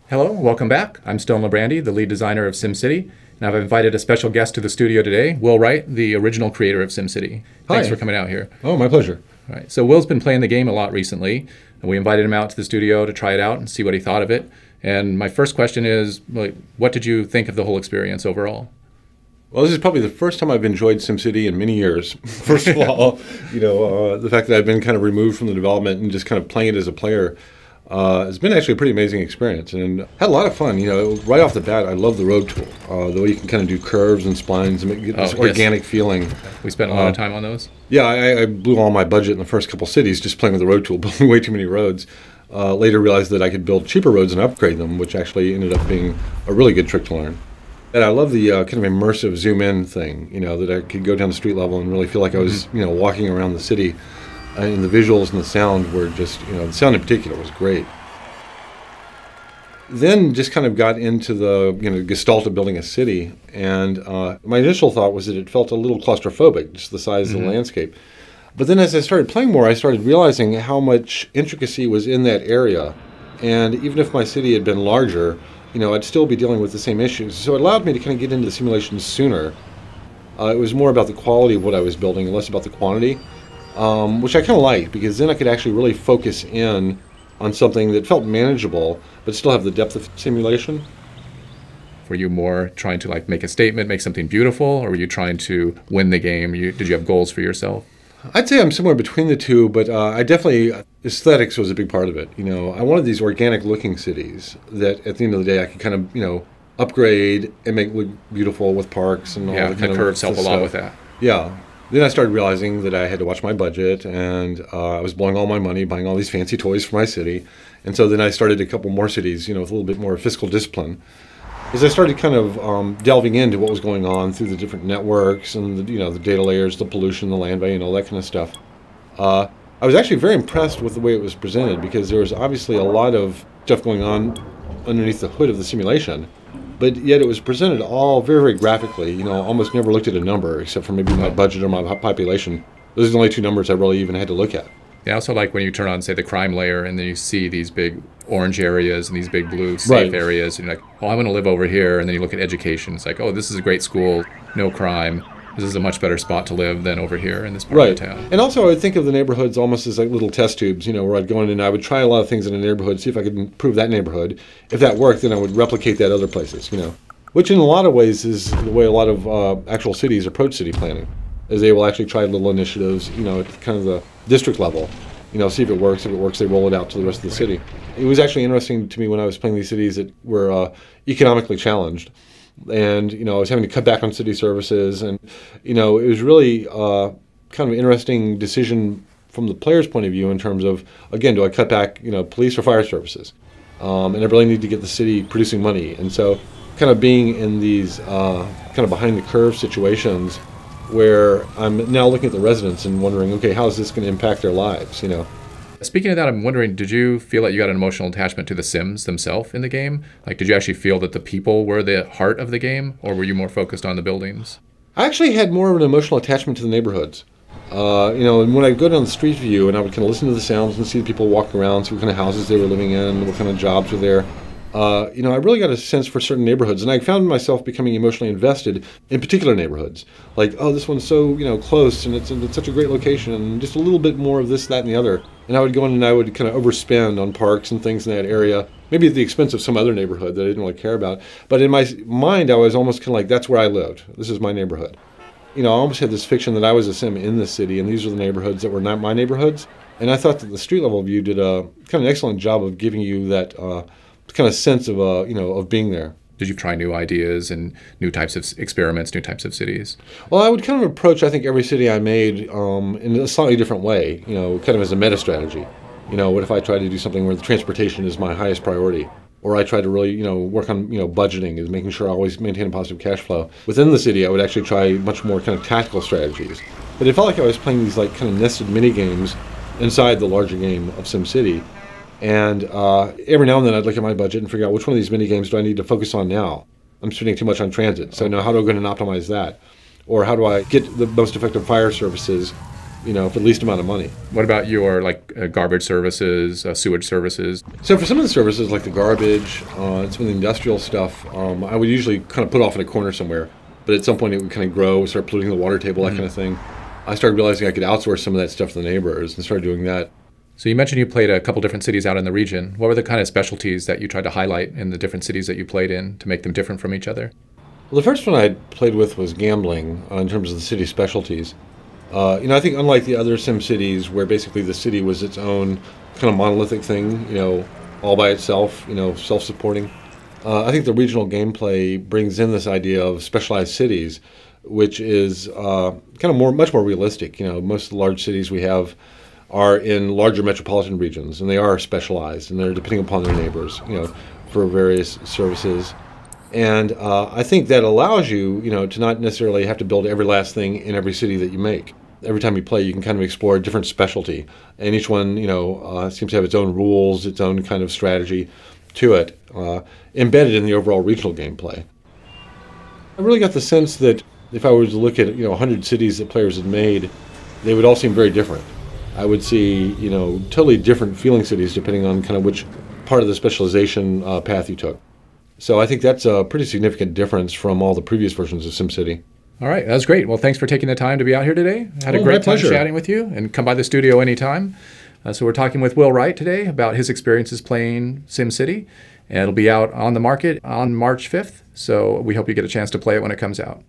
Hello, welcome back. I'm Stone LeBrandy, the lead designer of SimCity, and I've invited a special guest to the studio today, Will Wright, the original creator of SimCity. Thanks for coming out here. Oh, my pleasure. All right, so Will's been playing the game a lot recently, and we invited him out to the studio to try it out and see what he thought of it. And my first question is, what did you think of the whole experience overall? Well, this is probably the first time I've enjoyed SimCity in many years. First of all, the fact that I've been kind of removed from the development and just kind of playing it as a player has been actually a pretty amazing experience, and had a lot of fun. Right off the bat, I love the road tool, the way you can kind of do curves and splines and get this organic feeling. We spent a lot of time on those. Yeah, I blew all my budget in the first couple cities just playing with the road tool, building way too many roads. Later realized that I could build cheaper roads and upgrade them, which actually ended up being a really good trick to learn. And I love the kind of immersive zoom in thing, that I could go down the street level and really feel like I was, walking around the city. And the visuals and the sound were just, the sound in particular was great. Then just kind of got into the, gestalt of building a city. And my initial thought was that it felt a little claustrophobic, just the size of the landscape. But then as I started playing more, I started realizing how much intricacy was in that area. And even if my city had been larger, I'd still be dealing with the same issues. So it allowed me to kind of get into the simulations sooner. It was more about the quality of what I was building and less about the quantity. Which I kind of liked, because then I could actually really focus in on something that felt manageable, but still have the depth of simulation. Were you more trying to make a statement, make something beautiful, or were you trying to win the game? Did you have goals for yourself? I'd say I'm somewhere between the two, but I definitely, aesthetics was a big part of it. I wanted these organic looking cities that at the end of the day I could kind of, upgrade and make look beautiful with parks and all the kind of curves help a lot with that. Yeah. Then I started realizing that I had to watch my budget, and I was blowing all my money buying all these fancy toys for my city. And so then I started a couple more cities, with a little bit more fiscal discipline. As I started kind of delving into what was going on through the different networks and the data layers, the pollution, the land value, and all that kind of stuff, I was actually very impressed with the way it was presented, because there was obviously a lot of stuff going on underneath the hood of the simulation. But yet it was presented all very, very graphically. Almost never looked at a number except for maybe my budget or my population. Those are the only two numbers I really even had to look at. Yeah, I also like when you turn on, say, the crime layer, and then you see these big orange areas and these big blue safe areas, and you're like, oh, I want to live over here. And then you look at education. It's like, oh, this is a great school, no crime. This is a much better spot to live than over here in this part of town. And also I would think of the neighborhoods almost as like little test tubes, where I'd go in and I would try a lot of things in a neighborhood, see if I could improve that neighborhood. If that worked, then I would replicate that other places, Which in a lot of ways is the way a lot of actual cities approach city planning, is they will actually try little initiatives, at kind of the district level, see if it works. If it works, they roll it out to the rest of the city. It was actually interesting to me when I was playing these cities that were economically challenged. And, I was having to cut back on city services. And, it was really kind of an interesting decision from the player's point of view in terms of, again, do I cut back, police or fire services? And I really need to get the city producing money. And so kind of being in these kind of behind the curve situations where I'm now looking at the residents and wondering, okay, how is this going to impact their lives, Speaking of that, I'm wondering, did you feel like you got an emotional attachment to the Sims themselves in the game? Did you actually feel that the people were the heart of the game, or were you more focused on the buildings? I actually had more of an emotional attachment to the neighborhoods. And when I go down the street view and I would kind of listen to the sounds and see the people walk around, see what kind of houses they were living in, what kind of jobs were there, I really got a sense for certain neighborhoods, and I found myself becoming emotionally invested in particular neighborhoods. Like, oh, this one's so, close, and it's such a great location, and just a little bit more of this, that, and the other. And I would go in and I would kind of overspend on parks and things in that area, maybe at the expense of some other neighborhood that I didn't really care about. But in my mind, I was almost kind of like, that's where I lived. This is my neighborhood. I almost had this fiction that I was a Sim in the city, and these were the neighborhoods that were not my neighborhoods. And I thought that the street level view did a kind of excellent job of giving you that kind of sense of of being there. Did you try new ideas and new types of experiments, new types of cities? Well, I would kind of approach, I think, every city I made in a slightly different way, kind of as a meta strategy. What if I try to do something where the transportation is my highest priority? Or I try to really, work on, budgeting and making sure I always maintain a positive cash flow. Within the city, I would actually try much more kind of tactical strategies. But it felt like I was playing these kind of nested mini games inside the larger game of SimCity. And every now and then I'd look at my budget and figure out which one of these mini games do I need to focus on now. I'm spending too much on transit, so now how do I go and optimize that? Or how do I get the most effective fire services for the least amount of money. What about your garbage services, sewage services? So for some of the services, like the garbage, and some of the industrial stuff, I would usually kind of put off in a corner somewhere. But at some point it would kind of grow, start polluting the water table, that kind of thing. I started realizing I could outsource some of that stuff to the neighbors and started doing that. So you mentioned you played a couple different cities out in the region. What were the kind of specialties that you tried to highlight in the different cities that you played in to make them different from each other? Well, the first one I played with was gambling in terms of the city specialties. I think unlike the other Sim cities where basically the city was its own kind of monolithic thing, all by itself, self-supporting, I think the regional gameplay brings in this idea of specialized cities, which is much more realistic. Most of the large cities we have are in larger metropolitan regions, and they are specialized, and they're depending upon their neighbors, for various services. And I think that allows you, to not necessarily have to build every last thing in every city that you make. Every time you play, you can kind of explore a different specialty, and each one, seems to have its own rules, its own kind of strategy to it, embedded in the overall regional gameplay. I really got the sense that if I were to look at 100 cities that players had made, they would all seem very different. I would see totally different feeling cities depending on kind of which part of the specialization path you took. So I think that's a pretty significant difference from all the previous versions of SimCity. All right, that was great. Well, thanks for taking the time to be out here today. I had a great time chatting with you, and come by the studio anytime. So we're talking with Will Wright today about his experiences playing SimCity, and it'll be out on the market on March 5th. So we hope you get a chance to play it when it comes out.